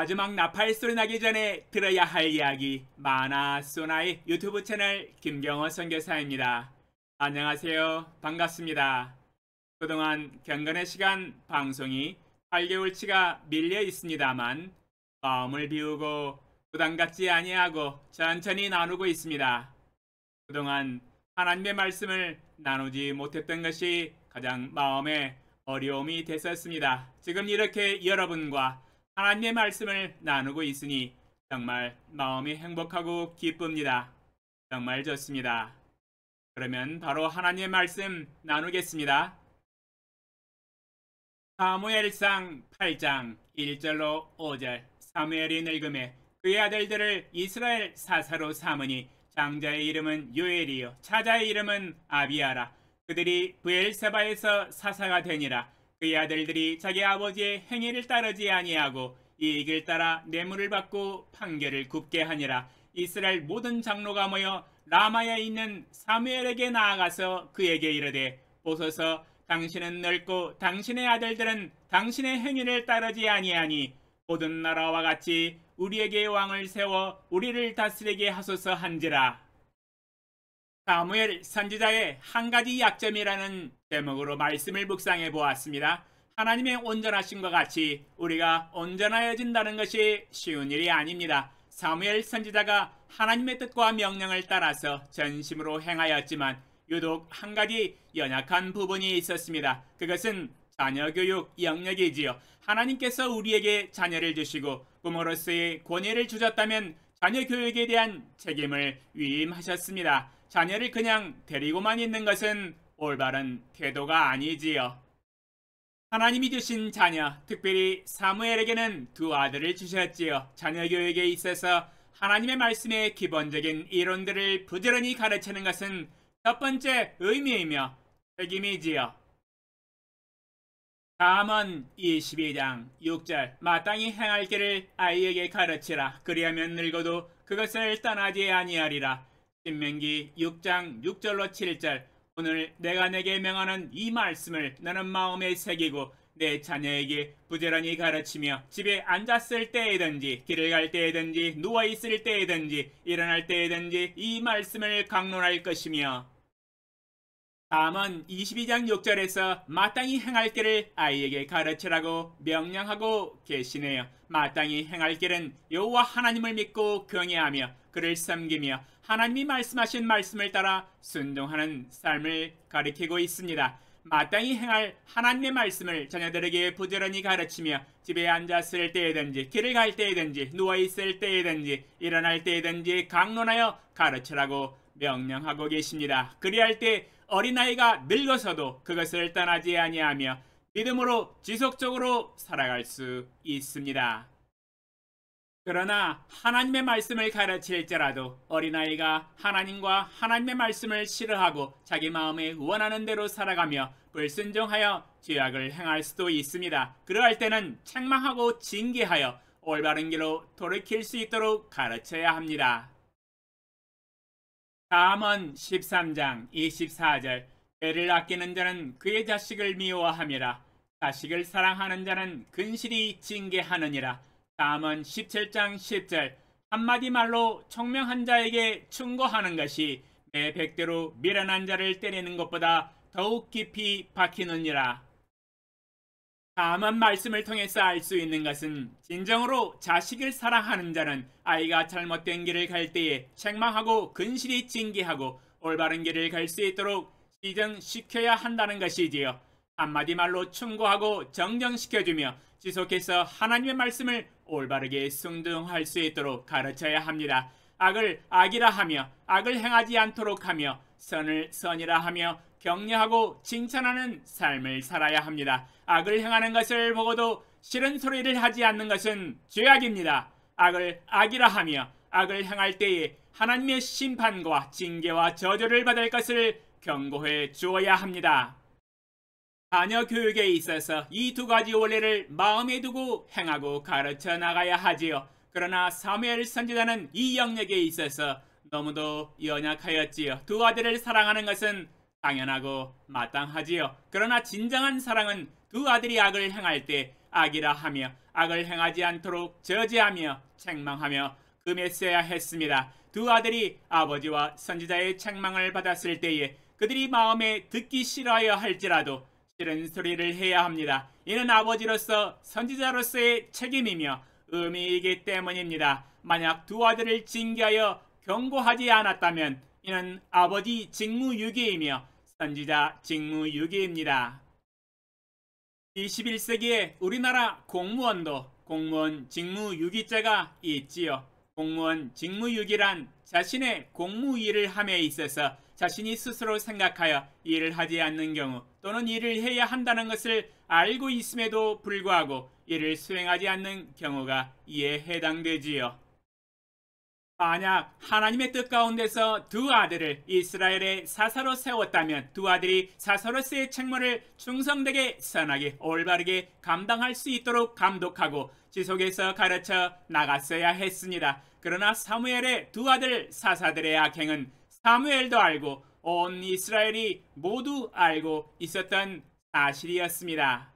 마지막 나팔 소리 나기 전에 들어야 할 이야기 마나소나의 유튜브 채널 김경호 선교사입니다. 안녕하세요. 반갑습니다. 그동안 경건의 시간 방송이 8개월치가 밀려 있습니다만 마음을 비우고 부담 갖지 아니하고 천천히 나누고 있습니다. 그동안 하나님의 말씀을 나누지 못했던 것이 가장 마음에 어려움이 됐었습니다. 지금 이렇게 여러분과 하나님의 말씀을 나누고 있으니 정말 마음이 행복하고 기쁩니다. 정말 좋습니다. 그러면 바로 하나님의 말씀 나누겠습니다. 사무엘상 8장 1절로 5절. 사무엘이 늙음에 그의 아들들을 이스라엘 사사로 삼으니 장자의 이름은 요엘이요 차자의 이름은 아비아라. 그들이 브엘세바에서 사사가 되니라. 그의 아들들이 자기 아버지의 행위를 따르지 아니하고 이익을 따라 뇌물을 받고 판결을 굽게 하니라. 이스라엘 모든 장로가 모여 라마에 있는 사무엘에게 나아가서 그에게 이르되 보소서 당신은 늙고 당신의 아들들은 당신의 행위를 따르지 아니하니 모든 나라와 같이 우리에게 왕을 세워 우리를 다스리게 하소서 한지라. 사무엘 선지자의 한 가지 약점이라는 제목으로 말씀을 묵상해 보았습니다. 하나님의 온전하심과 같이 우리가 온전하여진다는 것이 쉬운 일이 아닙니다. 사무엘 선지자가 하나님의 뜻과 명령을 따라서 전심으로 행하였지만 유독 한 가지 연약한 부분이 있었습니다. 그것은 자녀 교육 영역이지요. 하나님께서 우리에게 자녀를 주시고 부모로서의 권위를 주셨다면 자녀 교육에 대한 책임을 위임하셨습니다. 자녀를 그냥 데리고만 있는 것은 올바른 태도가 아니지요. 하나님이 주신 자녀, 특별히 사무엘에게는 두 아들을 주셨지요. 자녀 교육에 있어서 하나님의 말씀의 기본적인 이론들을 부지런히 가르치는 것은 첫 번째 의미이며 책임이지요. 잠언 22장 6절. 마땅히 행할 길을 아이에게 가르치라. 그리하면 늙어도 그것을 떠나지 아니하리라. 신명기 6장 6절로 7절. 오늘 내가 내게 명하는 이 말씀을 너는 마음에 새기고 내 자녀에게 부지런히 가르치며 집에 앉았을 때에든지 길을 갈 때에든지 누워있을 때에든지 일어날 때에든지 이 말씀을 강론할 것이며. 잠언 22장 6절에서 마땅히 행할 길을 아이에게 가르치라고 명령하고 계시네요. 마땅히 행할 길은 여호와 하나님을 믿고 경외하며 그를 섬기며 하나님이 말씀하신 말씀을 따라 순종하는 삶을 가리키고 있습니다. 마땅히 행할 하나님의 말씀을 자녀들에게 부지런히 가르치며 집에 앉았을 때에든지 길을 갈 때에든지 누워있을 때에든지 일어날 때에든지 강론하여 가르치라고 명령하고 계십니다. 그리할 때 어린아이가 늙어서도 그것을 떠나지 아니하며 믿음으로 지속적으로 살아갈 수 있습니다. 그러나 하나님의 말씀을 가르칠지라도 어린아이가 하나님과 하나님의 말씀을 싫어하고 자기 마음에 원하는 대로 살아가며 불순종하여 죄악을 행할 수도 있습니다. 그러할 때는 책망하고 징계하여 올바른 길로 돌이킬 수 있도록 가르쳐야 합니다. 잠언 13장 24절. 애를 아끼는 자는 그의 자식을 미워함이라. 자식을 사랑하는 자는 근실히 징계하느니라. 잠언 17장 10절. 한마디 말로 총명한 자에게 충고하는 것이 내 백대로 미련한 자를 때리는 것보다 더욱 깊이 박히느니라. 잠언 말씀을 통해서 알 수 있는 것은 진정으로 자식을 사랑하는 자는 아이가 잘못된 길을 갈 때에 책망하고 근실히 징계하고 올바른 길을 갈 수 있도록 시정시켜야 한다는 것이지요. 한마디 말로 충고하고 정정시켜주며 지속해서 하나님의 말씀을 올바르게 순종할 수 있도록 가르쳐야 합니다. 악을 악이라 하며 악을 행하지 않도록 하며 선을 선이라 하며 격려하고 칭찬하는 삶을 살아야 합니다. 악을 행하는 것을 보고도 싫은 소리를 하지 않는 것은 죄악입니다. 악을 악이라 하며 악을 행할 때에 하나님의 심판과 징계와 저주를 받을 것을 경고해 주어야 합니다. 자녀 교육에 있어서 이 두 가지 원리를 마음에 두고 행하고 가르쳐 나가야 하지요. 그러나 사무엘 선지자는 이 영역에 있어서 너무도 연약하였지요. 두 아들을 사랑하는 것은 당연하고 마땅하지요. 그러나 진정한 사랑은 두 아들이 악을 행할 때 악이라 하며 악을 행하지 않도록 저지하며 책망하며 금했어야 했습니다. 두 아들이 아버지와 선지자의 책망을 받았을 때에 그들이 마음에 듣기 싫어하여 할지라도 싫은 소리를 해야 합니다. 이는 아버지로서 선지자로서의 책임이며 의미이기 때문입니다. 만약 두 아들을 징계하여 경고하지 않았다면 이는 아버지 직무유기이며 선지자 직무유기입니다. 21세기에 우리나라 공무원도 공무원 직무유기죄가 있지요. 공무원 직무유기란 자신의 공무일을 함에 있어서 자신이 스스로 생각하여 일을 하지 않는 경우 또는 일을 해야 한다는 것을 알고 있음에도 불구하고 일을 수행하지 않는 경우가 이에 해당되지요. 만약 하나님의 뜻 가운데서 두 아들을 이스라엘의 사사로 세웠다면 두 아들이 사사로서의 책무를 충성되게 선하게 올바르게 감당할 수 있도록 감독하고 지속해서 가르쳐 나갔어야 했습니다. 그러나 사무엘의 두 아들 사사들의 악행은 사무엘도 알고 온 이스라엘이 모두 알고 있었던 사실이었습니다.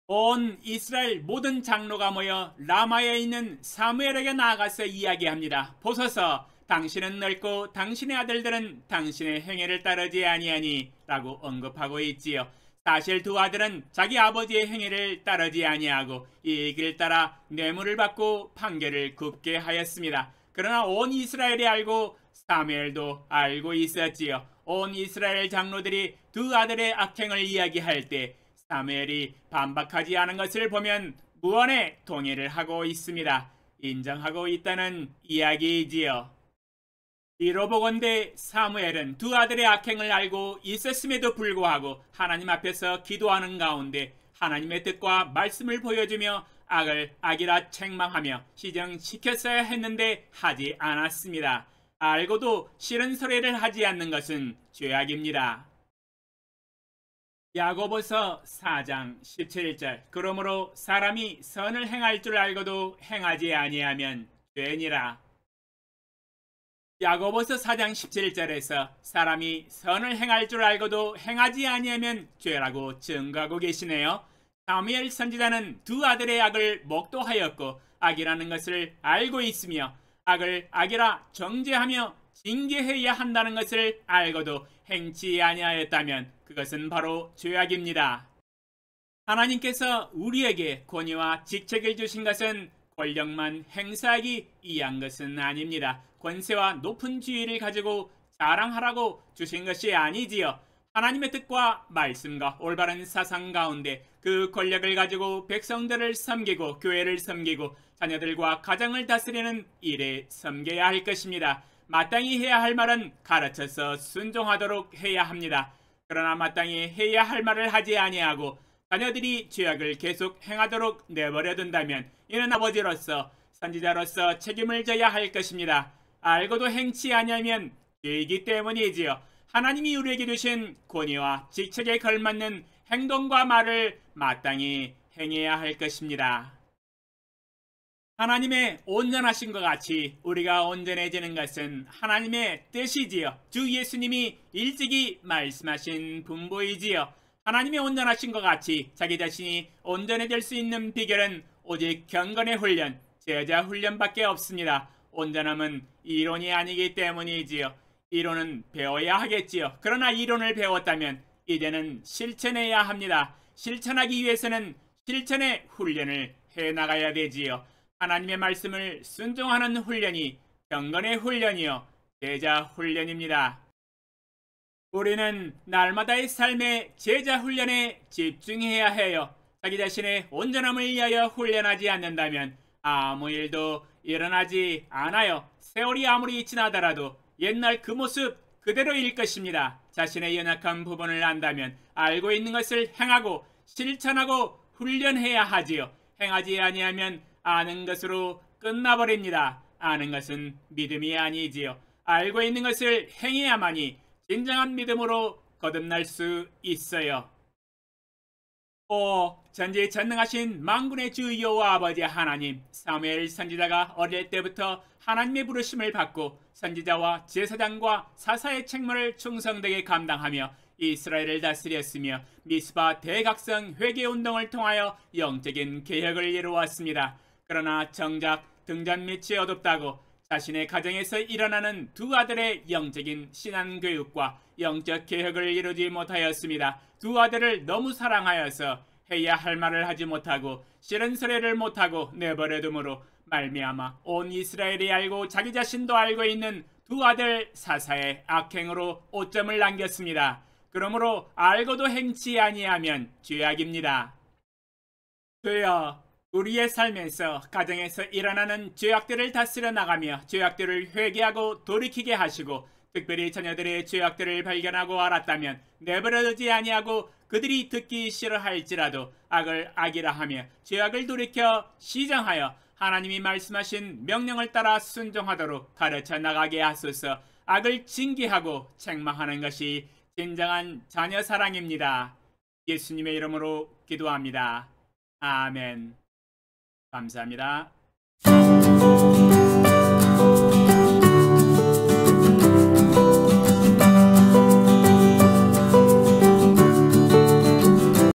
온 이스라엘 모든 장로가 모여 라마에 있는 사무엘에게 나아가서 이야기합니다. 보소서, 당신은 늙고 당신의 아들들은 당신의 행위를 따르지 아니하니 라고 언급하고 있지요. 사실 두 아들은 자기 아버지의 행위를 따르지 아니하고 이 길 따라 뇌물을 받고 판결을 굽게 하였습니다. 그러나 온 이스라엘이 알고 사무엘도 알고 있었지요. 온 이스라엘 장로들이 두 아들의 악행을 이야기할 때 사무엘이 반박하지 않은 것을 보면 무언의 동의를 하고 있습니다. 인정하고 있다는 이야기이지요. 이로 보건대 사무엘은 두 아들의 악행을 알고 있었음에도 불구하고 하나님 앞에서 기도하는 가운데 하나님의 뜻과 말씀을 보여주며 악을 악이라 책망하며 시정시켰어야 했는데 하지 않았습니다. 알고도 싫은 소리를 하지 않는 것은 죄악입니다. 야고보서 4장 17절 그러므로 사람이 선을 행할 줄 알고도 행하지 아니하면 죄니라. 야고보서 4장 17절에서 사람이 선을 행할 줄 알고도 행하지 아니하면 죄라고 증거하고 계시네요. 사무엘 선지자는 두 아들의 악을 목도하였고 악이라는 것을 알고 있으며 악을 악이라 정죄하며 징계해야 한다는 것을 알고도 행치 아니하였다면 그것은 바로 죄악입니다. 하나님께서 우리에게 권위와 직책을 주신 것은 권력만 행사하기 위한 것은 아닙니다. 권세와 높은 지위를 가지고 자랑하라고 주신 것이 아니지요. 하나님의 뜻과 말씀과 올바른 사상 가운데 그 권력을 가지고 백성들을 섬기고 교회를 섬기고 자녀들과 가정을 다스리는 일에 섬겨야 할 것입니다. 마땅히 해야 할 말은 가르쳐서 순종하도록 해야 합니다. 그러나 마땅히 해야 할 말을 하지 아니하고 자녀들이 죄악을 계속 행하도록 내버려둔다면 이는 아버지로서 선지자로서 책임을 져야 할 것입니다. 알고도 행치 아니하면 죄이기 때문이지요. 하나님이 우리에게 주신 권위와 직책에 걸맞는 행동과 말을 마땅히 행해야 할 것입니다. 하나님의 온전하신 것 같이 우리가 온전해지는 것은 하나님의 뜻이지요. 주 예수님이 일찍이 말씀하신 분보이지요. 하나님의 온전하신 것 같이 자기 자신이 온전해질 수 있는 비결은 오직 경건의 훈련, 제자 훈련밖에 없습니다. 온전함은 이론이 아니기 때문이지요. 이론은 배워야 하겠지요. 그러나 이론을 배웠다면 이제는 실천해야 합니다. 실천하기 위해서는 실천의 훈련을 해나가야 되지요. 하나님의 말씀을 순종하는 훈련이 경건의 훈련이요 제자 훈련입니다. 우리는 날마다의 삶의 제자 훈련에 집중해야 해요. 자기 자신의 온전함을 위하여 훈련하지 않는다면 아무 일도 일어나지 않아요. 세월이 아무리 지나더라도 옛날 그 모습 그대로일 것입니다. 자신의 연약한 부분을 안다면 알고 있는 것을 행하고 실천하고 훈련해야 하지요. 행하지 아니하면 아는 것으로 끝나버립니다. 아는 것은 믿음이 아니지요. 알고 있는 것을 행해야만이 진정한 믿음으로 거듭날 수 있어요. 오 전지전능하신 만군의 주 여호와 아버지 하나님, 사무엘 선지자가 어릴 때부터 하나님의 부르심을 받고 선지자와 제사장과 사사의 책무를 충성되게 감당하며 이스라엘을 다스렸으며 미스바 대각성 회개운동을 통하여 영적인 개혁을 이루었습니다. 그러나 정작 등잔 밑이 어둡다고 자신의 가정에서 일어나는 두 아들의 영적인 신앙교육과 영적 개혁을 이루지 못하였습니다. 두 아들을 너무 사랑하여서 해야 할 말을 하지 못하고 싫은 소리를 못하고 내버려둠으로 말미암아 온 이스라엘이 알고 자기 자신도 알고 있는 두 아들 사사의 악행으로 오점을 남겼습니다. 그러므로 알고도 행치 아니하면 죄악입니다. 주여, 우리의 삶에서 가정에서 일어나는 죄악들을 다스려 나가며 죄악들을 회개하고 돌이키게 하시고 특별히 자녀들의 죄악들을 발견하고 알았다면 내버려두지 아니하고 그들이 듣기 싫어할지라도 악을 악이라 하며 죄악을 돌이켜 시정하여 하나님이 말씀하신 명령을 따라 순종하도록 가르쳐 나가게 하소서. 악을 징계하고 책망하는 것이 진정한 자녀 사랑입니다. 예수님의 이름으로 기도합니다. 아멘. 감사합니다.